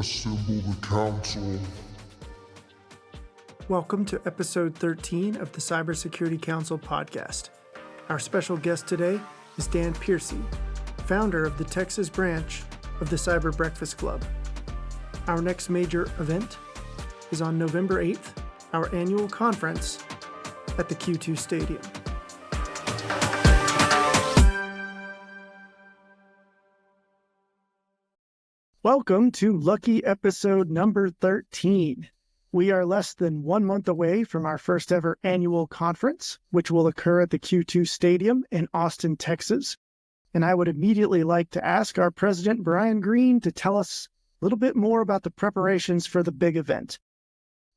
Assemble the council. Welcome to episode 13 of the Cybersecurity Council podcast. Our special guest today is Dan Piercy, founder of the Texas branch of the Cyber Breakfast Club. Our next major event is on November 8th, our annual conference at the Q2 Stadium. Welcome to lucky episode number 13. We are less than 1 month away from our first ever annual conference, which will occur at the Q2 Stadium in Austin, Texas. And I would immediately like to ask our president, Brian Greene, to tell us a little bit more about the preparations for the big event.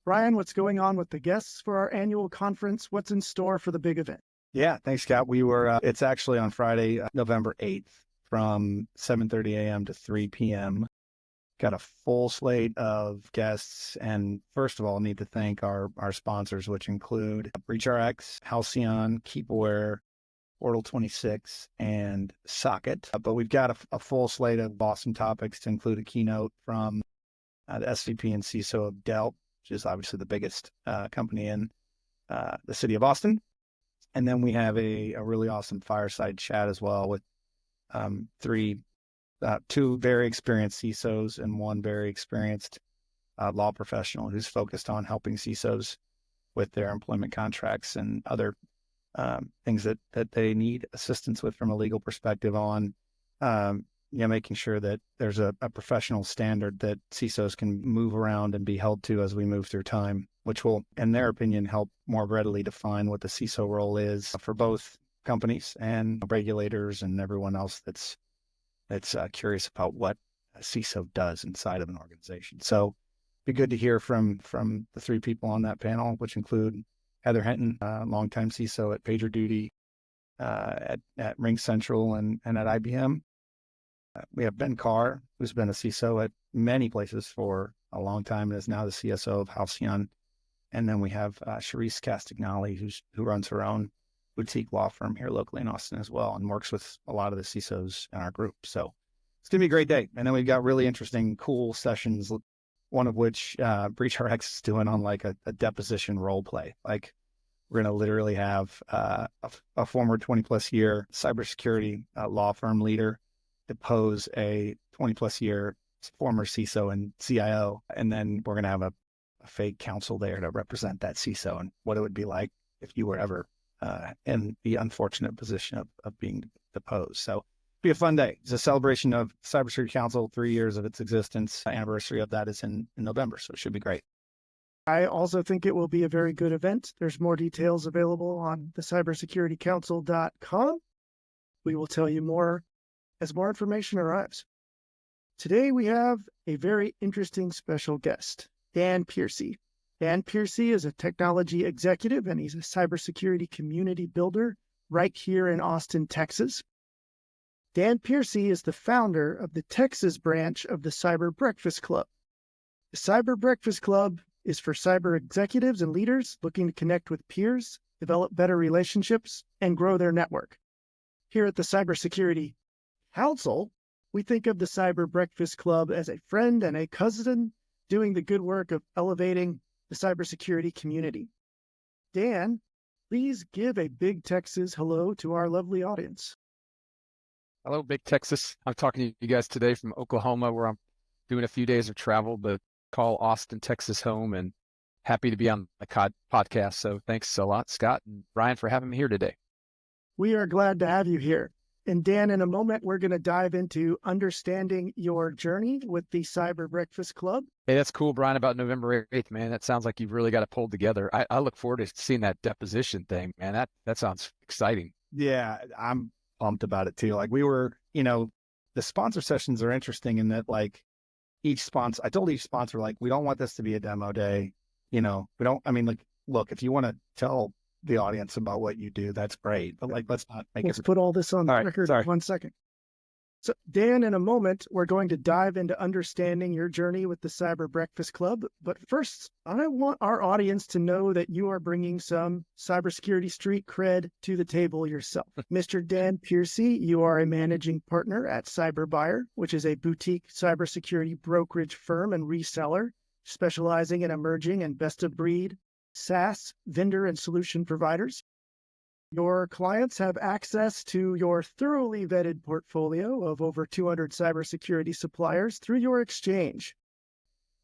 Brian, what's going on with the guests for our annual conference? What's in store for the big event? Yeah, thanks, Scott. It's actually on Friday, November 8th from 7:30 a.m. to 3 p.m. Got a full slate of guests, and first of all, need to thank our sponsors, which include BreachRx, Halcyon, KeepAware, Portal 26, and Socket. But we've got a full slate of awesome topics to include a keynote from the SVP and CISO of Dell, which is obviously the biggest company in the city of Austin. And then we have a really awesome fireside chat as well with two very experienced CISOs and one very experienced law professional who's focused on helping CISOs with their employment contracts and other things that they need assistance with from a legal perspective on, making sure that there's a professional standard that CISOs can move around and be held to as we move through time, which will, in their opinion, help more readily define what the CISO role is for both companies and regulators and everyone else that's curious about what a CISO does inside of an organization. So be good to hear from the three people on that panel, which include Heather Henton, longtime CISO at PagerDuty, at RingCentral and at IBM. We have Ben Carr, who's been a CISO at many places for a long time and is now the CSO of Halcyon. And then we have Charisse Castagnoli, who runs her own boutique law firm here locally in Austin as well, and works with a lot of the CISOs in our group. So it's going to be a great day. And then we've got really interesting, cool sessions, one of which BreachRx is doing on like a deposition role play. Like we're going to literally have a former 20 plus year cybersecurity law firm leader depose a 20 plus year former CISO and CIO. And then we're going to have a fake counsel there to represent that CISO and what it would be like if you were ever in the unfortunate position of being deposed. So it'll be a fun day. It's a celebration of Cybersecurity Council, 3 years of its existence. The anniversary of that is in November, so it should be great. I also think it will be a very good event. There's more details available on the cybersecuritycouncil.com. We will tell you more as more information arrives. Today we have a very interesting special guest, Dan Piercy. Dan Piercy is a technology executive, and he's a cybersecurity community builder right here in Austin, Texas. Dan Piercy is the founder of the Texas branch of the Cyber Breakfast Club. The Cyber Breakfast Club is for cyber executives and leaders looking to connect with peers, develop better relationships, and grow their network. Here at the Cybersecurity Council, we think of the Cyber Breakfast Club as a friend and a cousin doing the good work of elevating the cybersecurity community. Dan, please give a big Texas hello to our lovely audience. Hello, big Texas. I'm talking to you guys today from Oklahoma, where I'm doing a few days of travel, but call Austin, Texas home, and happy to be on the podcast. So thanks a lot, Scott and Brian, for having me here today. We are glad to have you here. And Dan, in a moment, we're going to dive into understanding your journey with the Cyber Breakfast Club. Hey, that's cool, Brian, about November 8th, man. That sounds like you've really got it pulled together. I look forward to seeing that deposition thing, man. That sounds exciting. Yeah, I'm pumped about it too. Like the sponsor sessions are interesting in that like I told each sponsor, like, we don't want this to be a demo day. Look, if you want to tell the audience about what you do, that's great. But like, let's not make Let's put all this on the record. Sorry. 1 second. So, Dan, in a moment, we're going to dive into understanding your journey with the Cyber Breakfast Club. But first, I want our audience to know that you are bringing some cybersecurity street cred to the table yourself. Mr. Dan Piercy, you are a managing partner at CyberBuyer, which is a boutique cybersecurity brokerage firm and reseller specializing in emerging and best-of-breed SaaS vendor and solution providers. Your clients have access to your thoroughly vetted portfolio of over 200 cybersecurity suppliers through your exchange.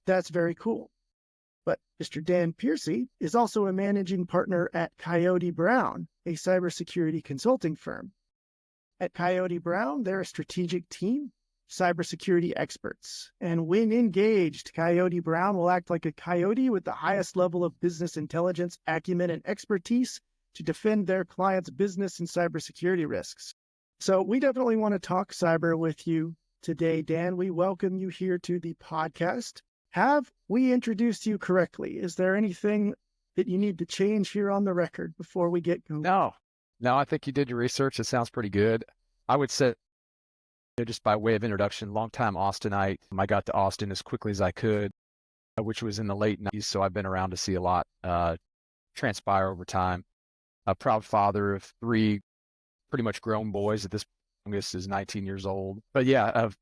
That's very cool. But Mr. Dan Piercy is also a managing partner at Coyote Brown, a cybersecurity consulting firm. At Coyote Brown, they're a strategic team, cybersecurity experts. And when engaged, Coyote Brown will act like a coyote with the highest level of business intelligence, acumen, and expertise to defend their clients' business and cybersecurity risks. So we definitely want to talk cyber with you today, Dan. We welcome you here to the podcast. Have we introduced you correctly? Is there anything that you need to change here on the record before we get going? No, I think you did your research. It sounds pretty good. I would say, just by way of introduction, longtime Austinite. I got to Austin as quickly as I could, which was in the late 90s. So I've been around to see a lot transpire over time. A proud father of 3 pretty much grown boys. At this youngest is 19 years old. But yeah, I've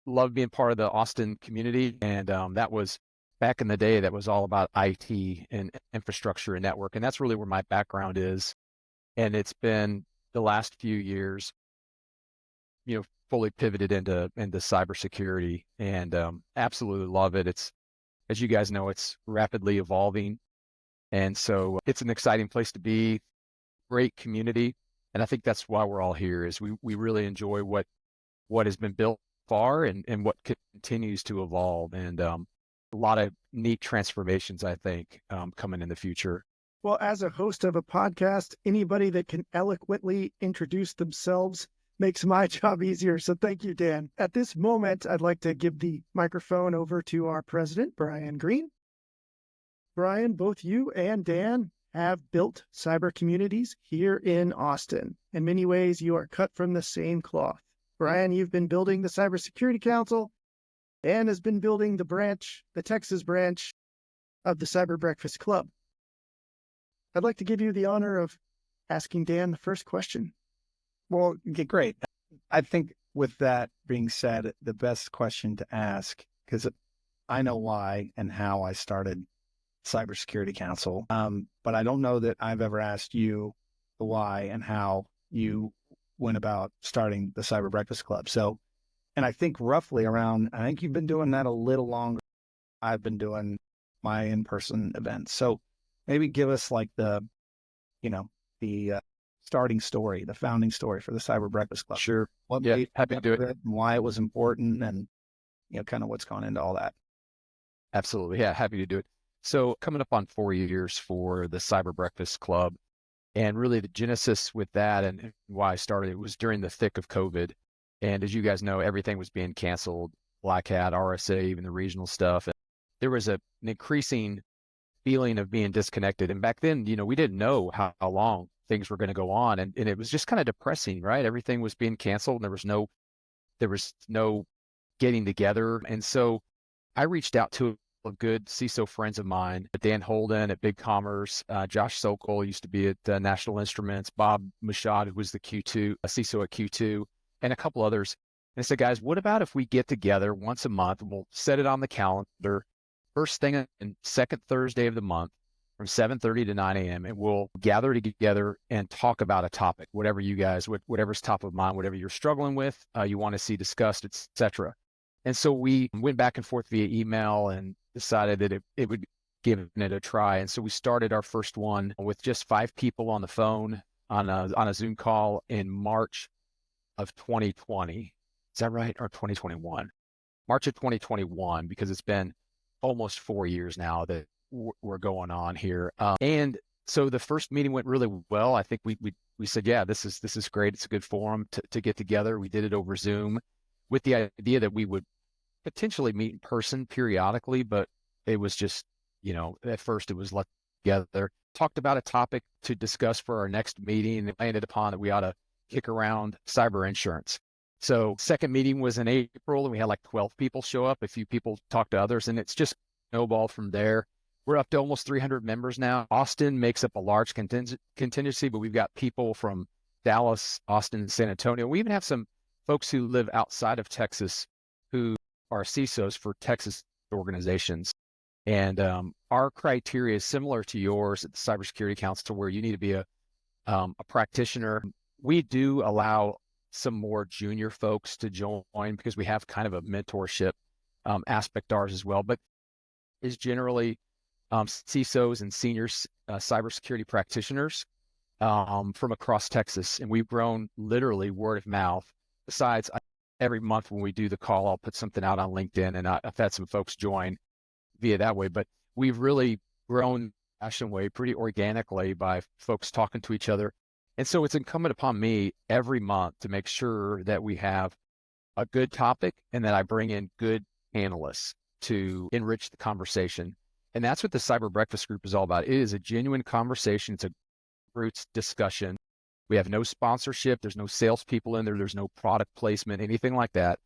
loved being part of the Austin community. And that was back in the day, that was all about IT and infrastructure and network. And that's really where my background is. And it's been the last few years, fully pivoted into cybersecurity, and absolutely love it. It's, as you guys know, it's rapidly evolving. And so it's an exciting place to be. Great community, and I think that's why we're all here. Is we really enjoy what has been built far and what continues to evolve, and a lot of neat transformations, I think, coming in the future. Well, as a host of a podcast, anybody that can eloquently introduce themselves makes my job easier. So thank you, Dan. At this moment, I'd like to give the microphone over to our president, Brian Greene. Brian, both you and Dan have built cyber communities here in Austin. In many ways, you are cut from the same cloth. Brian, you've been building the Cybersecurity Council. Dan has been building the Texas branch of the Cyber Breakfast Club. I'd like to give you the honor of asking Dan the first question. Well, okay, great. I think with that being said, the best question to ask, because I know why and how I started Cybersecurity Council, but I don't know that I've ever asked you the why and how you went about starting the Cyber Breakfast Club. So, and I think roughly around, I think you've been doing that a little longer. I've been doing my in-person events. So maybe give us like the starting story, the founding story for the Cyber Breakfast Club. Sure. What Yeah, made happy to do it. and why it was important, and kind of what's gone into all that. Absolutely. Yeah, happy to do it. So coming up on 4 years for the Cyber Breakfast Club, and really the genesis with that and why I started it was during the thick of COVID. And as you guys know, everything was being canceled, Black Hat, RSA, even the regional stuff. And there was an increasing feeling of being disconnected. And back then, we didn't know how long things were going to go on. And it was just kind of depressing, right? Everything was being canceled and there was no getting together. And so I reached out to a good CISO friends of mine, Dan Holden at Big Commerce, Josh Sokol used to be at National Instruments, Bob Mashad, who was the CISO at Q2, and a couple others. And I said, guys, what about if we get together once a month and we'll set it on the calendar, first thing and second Thursday of the month from 7:30 to 9 a.m. and we'll gather together and talk about a topic, whatever you guys, whatever's top of mind, whatever you're struggling with, you want to see discussed, etc. And so we went back and forth via email and decided that it would give it a try. And so we started our first one with just 5 people on the phone on a Zoom call in March of 2020. Is that right? Or 2021? March of 2021, because it's been almost 4 years now that we're going on here. And so the first meeting went really well. I think we said, yeah, this is great. It's a good forum to get together. We did it over Zoom with the idea that we would potentially meet in person periodically, but it was just, at first it was let together, talked about a topic to discuss for our next meeting, and landed upon that we ought to kick around cyber insurance. So second meeting was in April, and we had like 12 people show up. A few people talked to others, and it's just snowballed from there. We're up to almost 300 members now. Austin makes up a large contingency, but we've got people from Dallas, Austin, San Antonio. We even have some folks who live outside of Texas who are CISOs for Texas organizations. And our criteria is similar to yours at the Cybersecurity Council, where you need to be a practitioner. We do allow some more junior folks to join because we have kind of a mentorship aspect to ours as well, but is generally CISOs and senior cybersecurity practitioners from across Texas. And we've grown literally word of mouth. Besides, every month when we do the call, I'll put something out on LinkedIn, and I've had some folks join via that way. But we've really grown fashion way pretty organically by folks talking to each other. And so it's incumbent upon me every month to make sure that we have a good topic and that I bring in good analysts to enrich the conversation. And that's what the Cyber Breakfast Group is all about. It is a genuine conversation. It's a roots discussion. We have no sponsorship. There's no salespeople in there. There's no product placement, anything like that.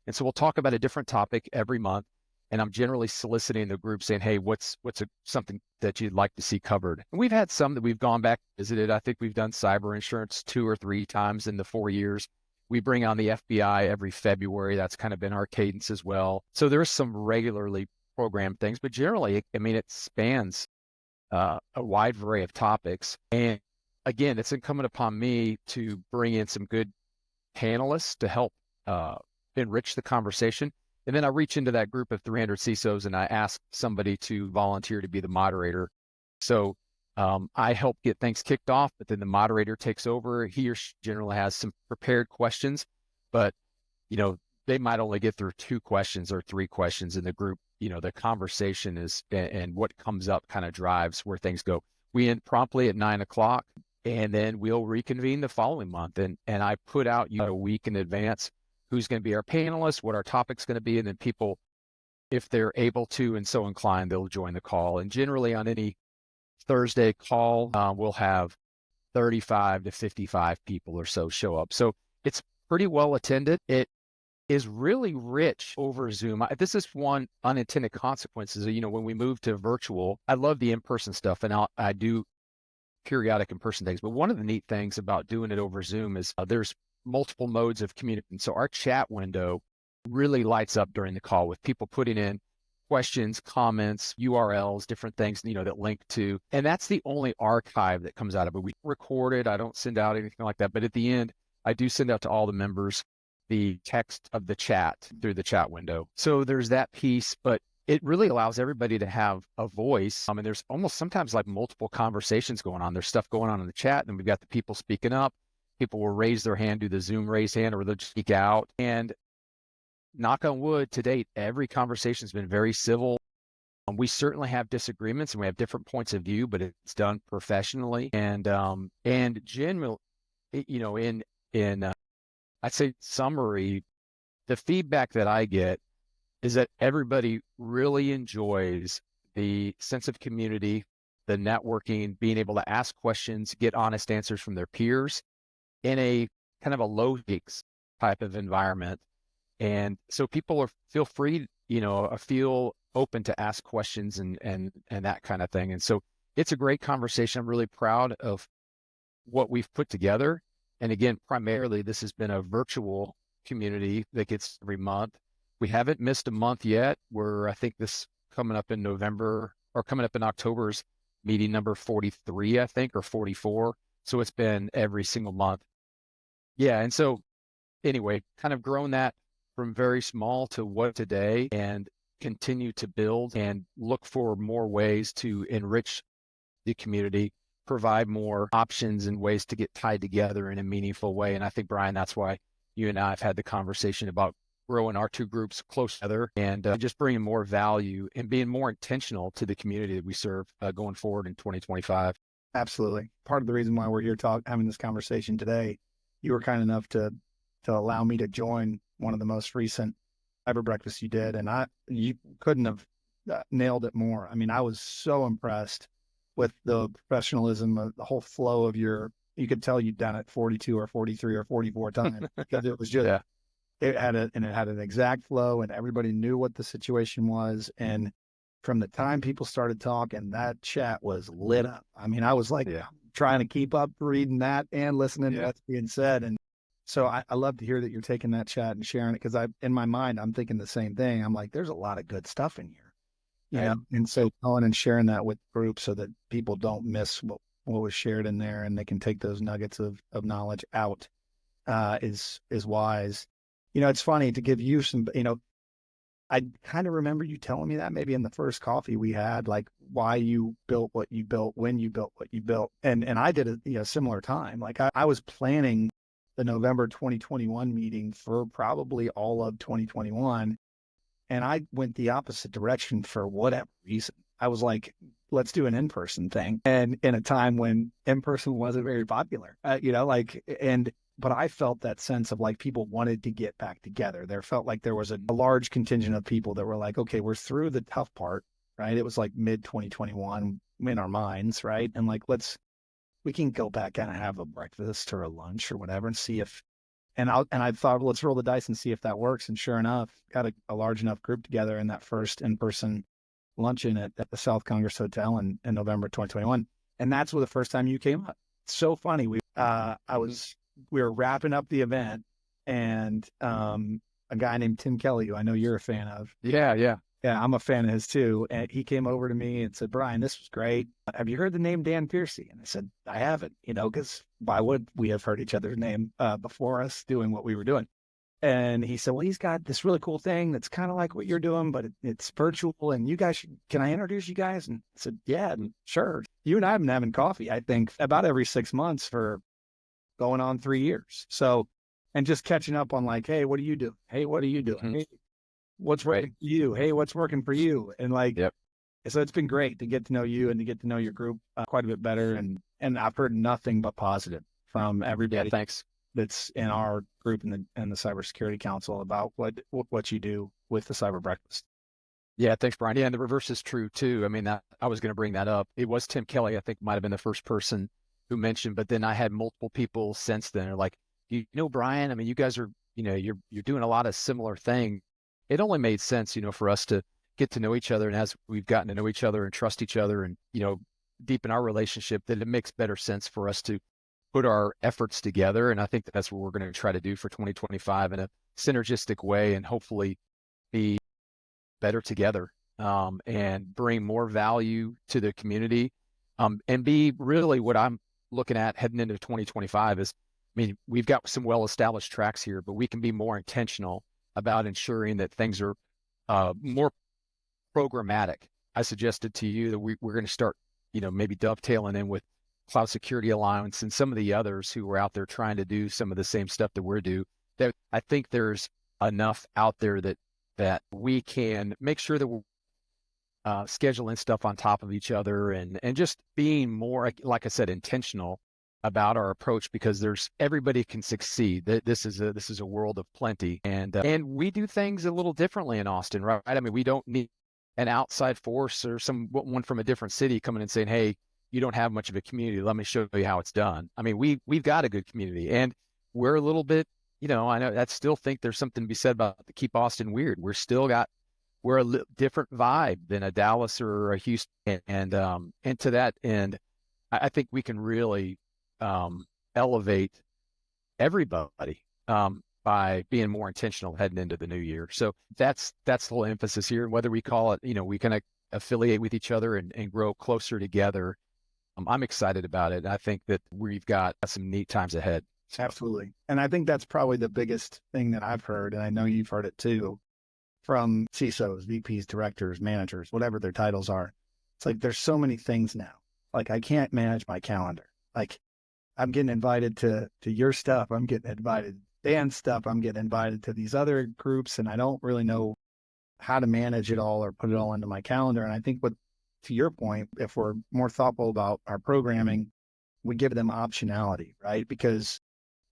And so we'll talk about a different topic every month. And I'm generally soliciting the group saying, hey, what's something that you'd like to see covered? And we've had some that we've gone back and visited. I think we've done cyber insurance 2 or 3 times in the 4 years. We bring on the FBI every February. That's kind of been our cadence as well. So there's some regularly programmed things, but generally, it spans a wide array of topics. And again, it's incumbent upon me to bring in some good panelists to help enrich the conversation. And then I reach into that group of 300 CISOs and I ask somebody to volunteer to be the moderator. So I help get things kicked off, but then the moderator takes over. He or she generally has some prepared questions, but they might only get through 2 questions or 3 questions in the group. The conversation is, and what comes up kind of drives where things go. We end promptly at 9:00, and then we'll reconvene the following month. And I put out a week in advance who's going to be our panelists, what our topic's going to be, and then people, if they're able to and so inclined, they'll join the call. And generally on any Thursday call, we'll have 35 to 55 people or so show up. So it's pretty well attended. It is really rich over Zoom. This is one unintended consequences. When we move to virtual, I love the in-person stuff, and I do periodic in-person things. But one of the neat things about doing it over Zoom is there's multiple modes of communication. So our chat window really lights up during the call with people putting in questions, comments, URLs, different things, that link to, and that's the only archive that comes out of it. We record it. I don't send out anything like that, but at the end, I do send out to all the members the text of the chat through the chat window. So there's that piece, but it really allows everybody to have a voice. I mean, there's almost sometimes like multiple conversations going on. There's stuff going on in the chat, and we've got the people speaking up. People will raise their hand, do the Zoom raise hand, or they'll just speak out. And knock on wood, to date, every conversation has been very civil. We certainly have disagreements and we have different points of view, but it's done professionally and generally, in I'd say summary, the feedback that I get is that everybody really enjoys the sense of community, the networking, being able to ask questions, get honest answers from their peers in a kind of a low stakes type of environment. And so people feel free, feel open to ask questions and that kind of thing. And so it's a great conversation. I'm really proud of what we've put together. And again, primarily, this has been a virtual community that gets every month. We haven't missed a month yet. I think this coming up in November or coming up in October's meeting number 43, I think, or 44. So it's been every single month. Yeah. And so anyway, kind of grown that from very small to what today, and continue to build and look for more ways to enrich the community, provide more options and ways to get tied together in a meaningful way. And I think, Brian, that's why you and I have had the conversation about growing our 2 groups close together and just bringing more value and being more intentional to the community that we serve going forward in 2025. Absolutely. Part of the reason why we're here having this conversation today, you were kind enough to allow me to join one of the most recent cyber breakfasts you did. And you couldn't have nailed it more. I mean, I was so impressed with the professionalism of the whole flow of you could tell you'd done it 42 or 43 or 44 times because it was just it had an exact flow, and everybody knew what the situation was. And from the time people started talking, that chat was lit up. I mean, I was like trying to keep up reading that and listening to what's being said. And so I love to hear that you're taking that chat and sharing it, because in my mind, I'm thinking the same thing. I'm like, there's a lot of good stuff in here, you know? And so calling and sharing that with groups so that people don't miss what was shared in there, and they can take those nuggets of knowledge out is wise. You know, it's funny to give you some, you know, I kind of remember you telling me that maybe in the first coffee we had, like why you built what you built, when you built what you built. And I did a similar time. Like I was planning the November 2021 meeting for probably all of 2021. And I went the opposite direction for whatever reason. I was like, let's do an in-person thing. And in a time when in-person wasn't very popular, but I felt that sense of like people wanted to get back together. There felt like there was a large contingent of people that were like, okay, we're through the tough part, right? It was like mid 2021 in our minds, right? And like, we can go back and have a breakfast or a lunch or whatever and see if, and I thought, well, let's roll the dice and see if that works. And sure enough, got a large enough group together in that first in-person luncheon at the South Congress Hotel in November 2021. And that's where the first time you came up. It's so funny. We were wrapping up the event, and a guy named Tim Kelly, who I know you're a fan of. Yeah, I'm a fan of his too. And he came over to me and said, Brian, this was great. Have you heard the name Dan Piercy? And I said, I haven't, because why would we have heard each other's name before us doing what we were doing? And he said, well, he's got this really cool thing that's kind of like what you're doing, but it's virtual, and you guys can I introduce you guys? And I said, yeah, sure. You and I have been having coffee, I think, about every 6 months for going on 3 years. So, and just catching up on like, hey, what do you do? Hey, what are you doing? Mm-hmm. Hey, what's working for you? Hey, what's working for you? And like, so it's been great to get to know you and to get to know your group quite a bit better. And I've heard nothing but positive from everybody. Yeah, thanks. That's in our group and the Cybersecurity Council about what you do with the Cyber Breakfast. Yeah, thanks, Brian. Yeah, and the reverse is true too. I mean, I was going to bring that up. It was Tim Kelly, I think, might have been the first person who mentioned, but then I had multiple people since then are like, you know, Brian, I mean, you guys are, you're doing a lot of similar thing. It only made sense, for us to get to know each other. And as we've gotten to know each other and trust each other and, deepen our relationship, that it makes better sense for us to put our efforts together. And I think that's what we're going to try to do for 2025 in a synergistic way, and hopefully be better together and bring more value to the community, and be really what I'm looking at heading into 2025 is, I mean, we've got some well-established tracks here, but we can be more intentional about ensuring that things are more programmatic. I suggested to you that we're going to start, maybe dovetailing in with Cloud Security Alliance and some of the others who are out there trying to do some of the same stuff that we're doing. That I think there's enough out there that we can make sure that we're scheduling stuff on top of each other and just being more, like I said, intentional about our approach, because everybody can succeed. This is a world of plenty, and we do things a little differently in Austin, right? I mean, we don't need an outside force or someone from a different city coming and saying, hey, you don't have much of a community, let me show you how it's done. I mean, we've got a good community, and we're a little bit, I know I still think there's something to be said about to keep Austin weird. We're a different vibe than a Dallas or a Houston, and to that end, I think we can really elevate everybody by being more intentional heading into the new year. So that's the whole emphasis here. And whether we call it, we can affiliate with each other and grow closer together. I'm excited about it. I think that we've got some neat times ahead. Absolutely. And I think that's probably the biggest thing that I've heard, and I know you've heard it too, from CISOs, VPs, directors, managers, whatever their titles are. It's like, there's so many things now. Like, I can't manage my calendar. Like, I'm getting invited to your stuff. I'm getting invited to Dan's stuff. I'm getting invited to these other groups, and I don't really know how to manage it all or put it all into my calendar. And I think to your point, if we're more thoughtful about our programming, we give them optionality, right? Because,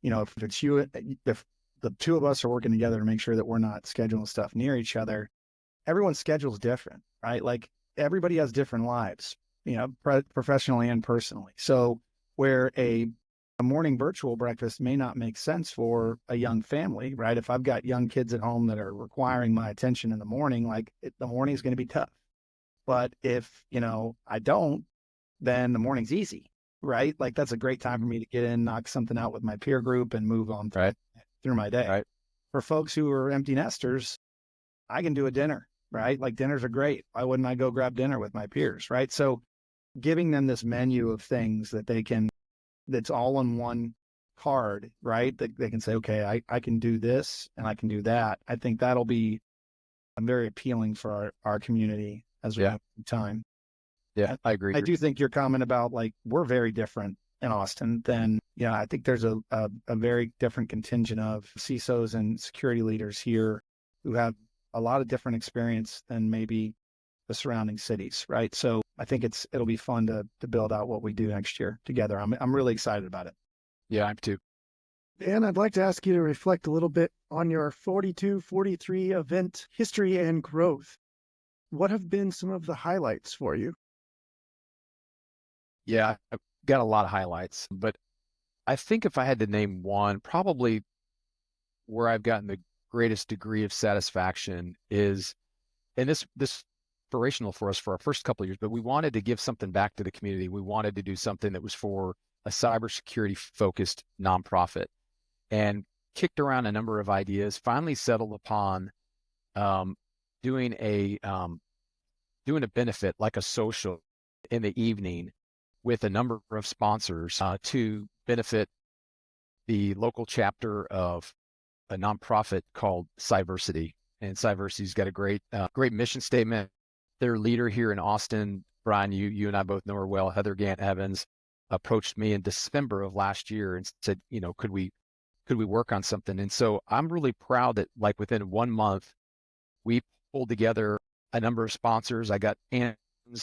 if the two of us are working together to make sure that we're not scheduling stuff near each other, everyone's schedule is different, right? Like, everybody has different lives, professionally and personally. So where a a morning virtual breakfast may not make sense for a young family, right? If I've got young kids at home that are requiring my attention in the morning, the morning is going to be tough. But if, I don't, then the morning's easy, right? Like that's a great time for me to get in, knock something out with my peer group and move on through my day. Right. For folks who are empty nesters, I can do a dinner, right? Like dinners are great. Why wouldn't I go grab dinner with my peers, right? So giving them this menu of things that's all on one card, right? That they can say, okay, I can do this and I can do that. I think that'll be very appealing for our community as we have time. Yeah, I agree. I do think your comment about we're very different in Austin than, I think there's a very different contingent of CISOs and security leaders here who have a lot of different experience than maybe the surrounding cities, right? So I think it'll be fun to build out what we do next year together. I'm really excited about it. Yeah, I'm too. Dan, I'd like to ask you to reflect a little bit on your 42-43 event history and growth. What have been some of the highlights for you? Yeah, I've got a lot of highlights, but I think if I had to name one, probably where I've gotten the greatest degree of satisfaction is, and this inspirational for us for our first couple of years, but we wanted to give something back to the community. We wanted to do something that was for a cybersecurity focused nonprofit, and kicked around a number of ideas, finally settled upon doing a benefit like a social in the evening with a number of sponsors to benefit the local chapter of a nonprofit called Cybersecurity. And Cybercity's got a great mission statement. Their leader here in Austin, Brian, you and I both know her well, Heather Gant Evans, approached me in December of last year and said, could we work on something? And so I'm really proud that within 1 month, we pulled together a number of sponsors. I got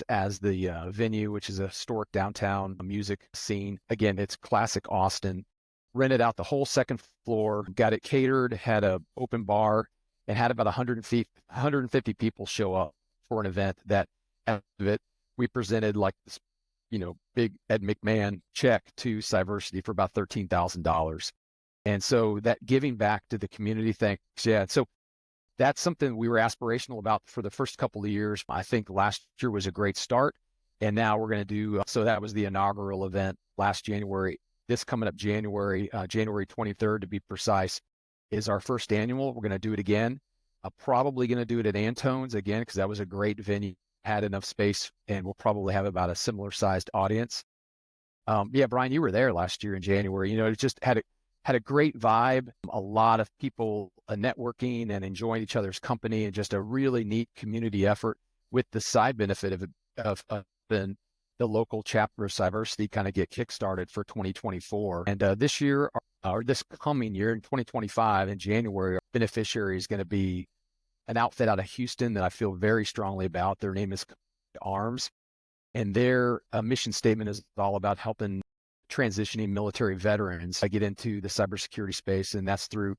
as the venue, which is a historic downtown music scene. Again, it's classic Austin. Rented out the whole second floor, got it catered, had an open bar, and had about 150 people show up for an event. That out of it, we presented this, big Ed McMahon check to Cybersecurity for about $13,000. And so that giving back to the community, thanks. Yeah. So that's something we were aspirational about for the first couple of years. I think last year was a great start. And now we're going to do, so that was the inaugural event last January. This coming up January 23rd to be precise, is our first annual. We're going to do it again. Probably going to do it at Antone's again, because that was a great venue, had enough space, and we'll probably have about a similar sized audience. Yeah, Brian, you were there last year in January. It just had a great vibe, a lot of people networking and enjoying each other's company, and just a really neat community effort with the side benefit of the local chapter of Cybersecurity kind of get kickstarted for 2024. And this year, or this coming year in 2025 in January, our beneficiary is going to be an outfit out of Houston that I feel very strongly about. Their name is Arms, and their mission statement is all about helping transitioning military veterans get into the cybersecurity space, and that's through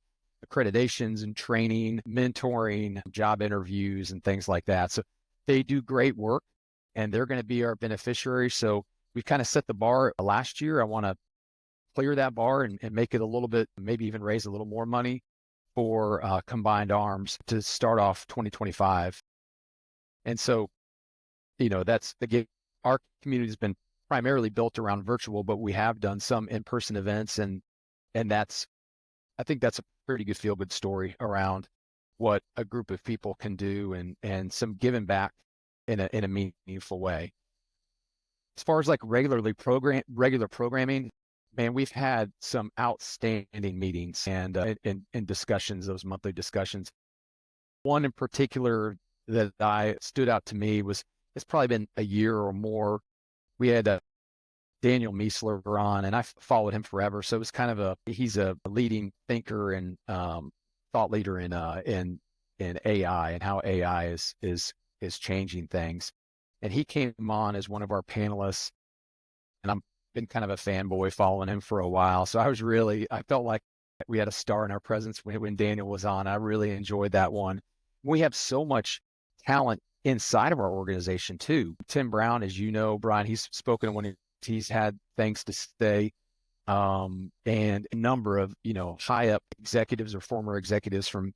accreditations and training, mentoring, job interviews, and things like that. So they do great work, and they're going to be our beneficiary. So we kind of set the bar last year. I want to clear that bar and make it a little bit, maybe even raise a little more money for Combined Arms to start off 2025. And so, that's our community has been primarily built around virtual, but we have done some in-person events, and I think that's a pretty good feel-good story around what a group of people can do and some giving back in a meaningful way. As far as regular programming, man, we've had some outstanding meetings and discussions, those monthly discussions. One in particular that stood out to me it's probably been a year or more. We had Daniel Miessler on, and I followed him forever. So it was kind of he's a leading thinker and thought leader in AI and how AI is changing things. And he came on as one of our panelists, and I've been kind of a fanboy following him for a while. So I felt like we had a star in our presence when Daniel was on. I really enjoyed that one. We have so much talent inside of our organization too. Tim Brown, as you know, Brian, he's spoken when he's had things to say. and a number of, high up executives or former executives from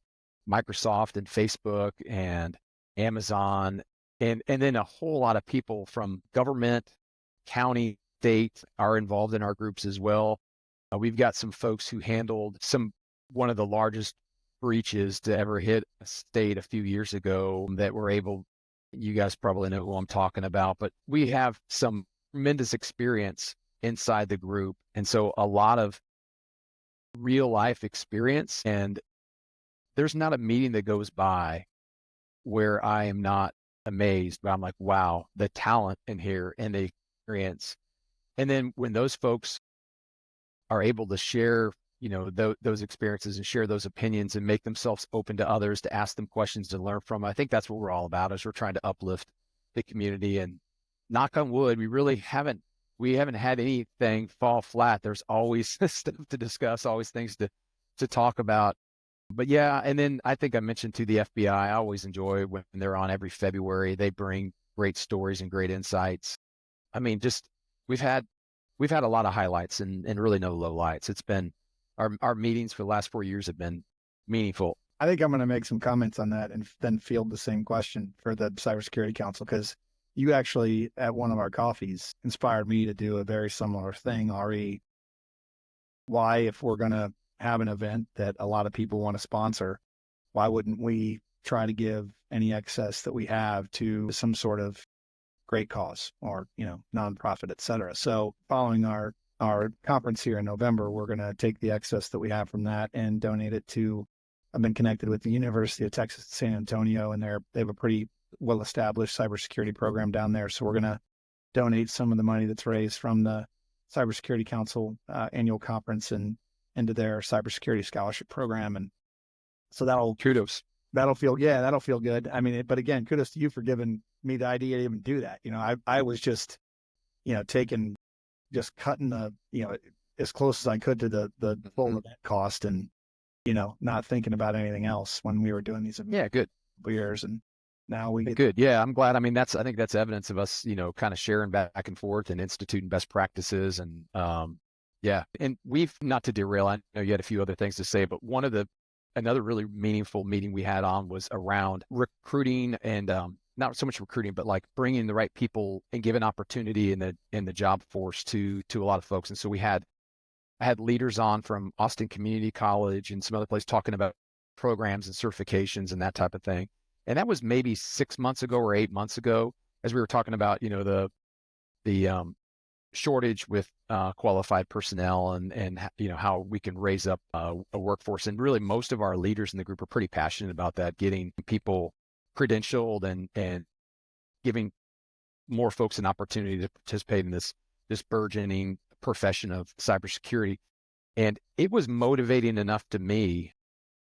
Microsoft and Facebook and Amazon, and then a whole lot of people from government, county, state are involved in our groups as well. We've got some folks who handled one of the largest breaches to ever hit a state a few years ago that were able, you guys probably know who I'm talking about, but we have some tremendous experience inside the group. And so a lot of real life experience, and there's not a meeting that goes by where I am not amazed, but I'm like, wow, the talent in here and the experience. And then when those folks are able to share, those experiences and share those opinions and make themselves open to others, to ask them questions, to learn from, I think that's what we're all about, is we're trying to uplift the community. And knock on wood, we haven't had anything fall flat. There's always stuff to discuss, always things to talk about. But yeah, and then I think I mentioned to the FBI, I always enjoy when they're on every February. They bring great stories and great insights. I mean, just we've had a lot of highlights and really no lowlights. It's been our meetings for the last 4 years have been meaningful. I think I'm going to make some comments on that and then field the same question for the Cybersecurity Council, because you actually, at one of our coffees, inspired me to do a very similar thing, Ari. Why, if we're going to have an event that a lot of people want to sponsor, why wouldn't we try to give any excess that we have to some sort of great cause or, nonprofit, et cetera? So following our conference here in November, we're going to take the excess that we have from that and donate it to, I've been connected with the University of Texas at San Antonio, and they have a pretty well-established cybersecurity program down there. So we're going to donate some of the money that's raised from the Cybersecurity Council annual conference and into their cybersecurity scholarship program. And so that'll feel good. I mean, but again, kudos to you for giving me the idea to even do that. I was just, cutting the, as close as I could to the full event cost, and, not thinking about anything else when we were doing these events. Yeah, good. For years. And now we get good. Yeah, I'm glad. I mean, I think that's evidence of us, kind of sharing back and forth and instituting best practices. And yeah, and not to derail, I know you had a few other things to say, but another really meaningful meeting we had on was around recruiting, and not so much recruiting, but like bringing the right people and giving opportunity in the job force to a lot of folks. And so I had leaders on from Austin Community College and some other places talking about programs and certifications and that type of thing. And that was maybe 6 months ago or 8 months ago, as we were talking about, the shortage with qualified personnel and how we can raise up a workforce. And really most of our leaders in the group are pretty passionate about that, getting people credentialed and giving more folks an opportunity to participate in this burgeoning profession of cybersecurity. And it was motivating enough to me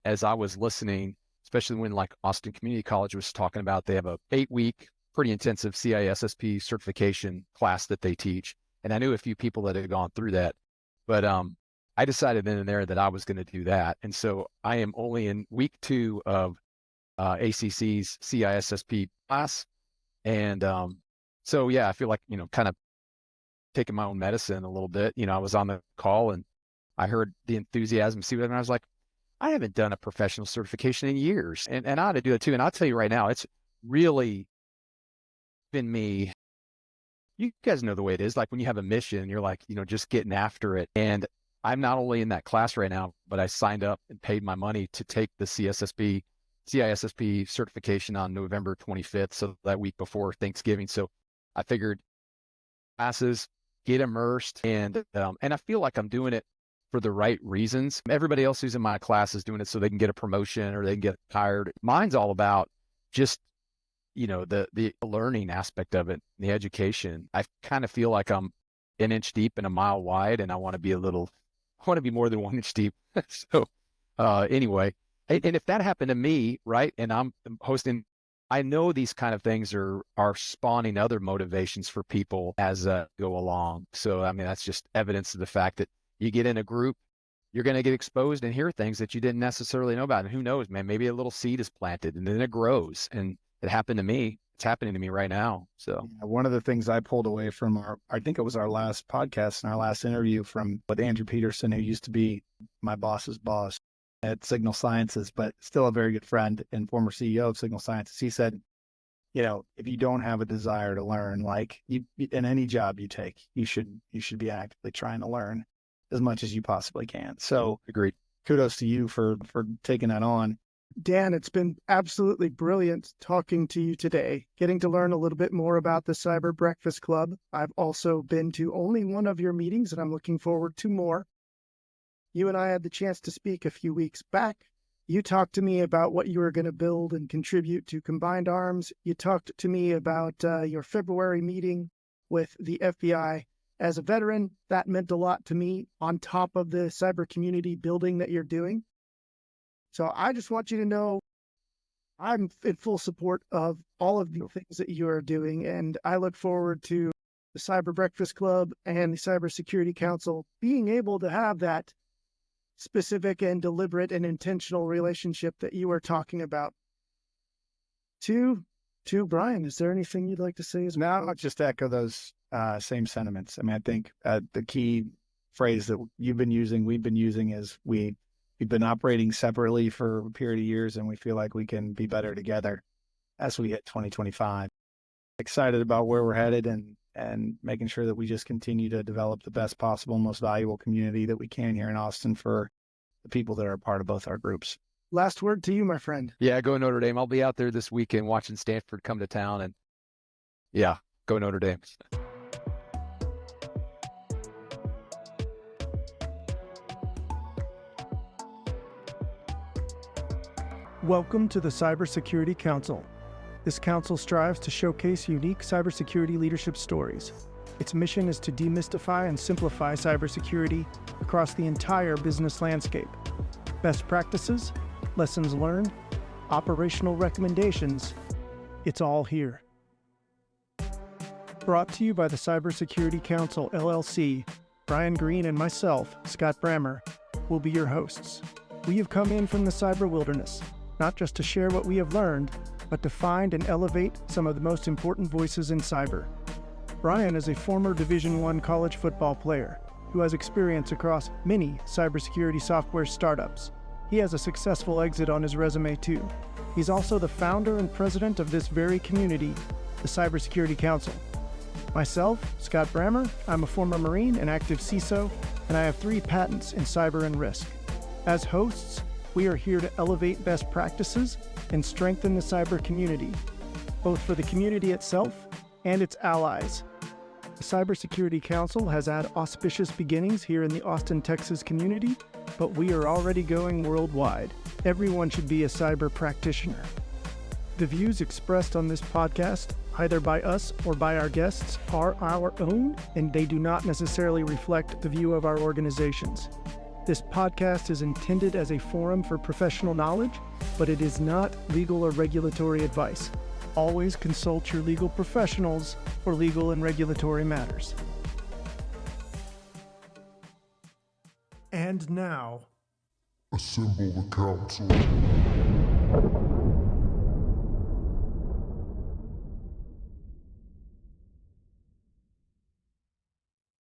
as I was listening, especially when like Austin Community College was talking about, they have a 8-week, pretty intensive CISSP certification class that they teach. And I knew a few people that had gone through that, but I decided then and there that I was going to do that. And so I am only in week 2 of ACC's CISSP class. And so, yeah, I feel like, kind of taking my own medicine a little bit. I was on the call and I heard the enthusiasm, and I was like, I haven't done a professional certification in years, and I ought to do it too. And I'll tell you right now, it's really been me. You guys know the way it is. Like when you have a mission, you're like, just getting after it. And I'm not only in that class right now, but I signed up and paid my money to take the CISSP certification on November 25th. So that week before Thanksgiving. So I figured classes, get immersed, and I feel like I'm doing it for the right reasons. Everybody else who's in my class is doing it so they can get a promotion or they can get hired. Mine's all about just, the learning aspect of it, the education. I kind of feel like I'm an inch deep and a mile wide, and I want to be more than 1 inch deep. So anyway, and if that happened to me, right, and I'm hosting, I know these kind of things are spawning other motivations for people as go along. So, I mean, that's just evidence of the fact that you get in a group, you're going to get exposed and hear things that you didn't necessarily know about. And who knows, man, maybe a little seed is planted and then it grows. And it happened to me. it's happening to me right now. So one of the things I pulled away from I think it was our last podcast and our last interview with Andrew Peterson, who used to be my boss's boss at Signal Sciences, but still a very good friend and former CEO of Signal Sciences. He said, if you don't have a desire to learn, like in any job you take, you should be actively trying to learn as much as you possibly can. So agreed. Kudos to you for taking that on. Dan, it's been absolutely brilliant talking to you today, getting to learn a little bit more about the Cyber Breakfast Club. I've also been to only one of your meetings, and I'm looking forward to more. You and I had the chance to speak a few weeks back. You talked to me about what you were going to build and contribute to Combined Arms. You talked to me about your February meeting with the FBI. As a veteran, that meant a lot to me on top of the cyber community building that you're doing. So I just want you to know I'm in full support of all of the things that you are doing, and I look forward to the Cyber Breakfast Club and the Cybersecurity Council being able to have that specific and deliberate and intentional relationship that you are talking about. To Brian, is there anything you'd like to say as well? No, I'll just echo those same sentiments. I mean, I think the key phrase that you've been using, we've been using is we've been operating separately for a period of years, and we feel like we can be better together as we hit 2025. Excited about where we're headed and making sure that we just continue to develop the best possible, most valuable community that we can here in Austin for the people that are a part of both our groups. Last word to you, my friend. Yeah, go Notre Dame. I'll be out there this weekend watching Stanford come to town, and yeah, go Notre Dame. Welcome to the Cybersecurity Council. This council strives to showcase unique cybersecurity leadership stories. Its mission is to demystify and simplify cybersecurity across the entire business landscape. Best practices, lessons learned, operational recommendations, it's all here. Brought to you by the Cybersecurity Council, LLC, Brian Greene and myself, Scott Brammer, will be your hosts. We have come in from the cyber wilderness, not just to share what we have learned, but to find and elevate some of the most important voices in cyber. Brian is a former Division I college football player who has experience across many cybersecurity software startups. He has a successful exit on his resume too. He's also the founder and president of this very community, the Cybersecurity Council. Myself, Scott Brammer, I'm a former Marine and active CISO, and I have 3 patents in cyber and risk. As hosts, we are here to elevate best practices and strengthen the cyber community, both for the community itself and its allies. The Cybersecurity Council has had auspicious beginnings here in the Austin, Texas community, but we are already going worldwide. Everyone should be a cyber practitioner. The views expressed on this podcast, either by us or by our guests, are our own, and they do not necessarily reflect the view of our organizations. This podcast is intended as a forum for professional knowledge, but it is not legal or regulatory advice. Always consult your legal professionals for legal and regulatory matters. And now, assemble the council.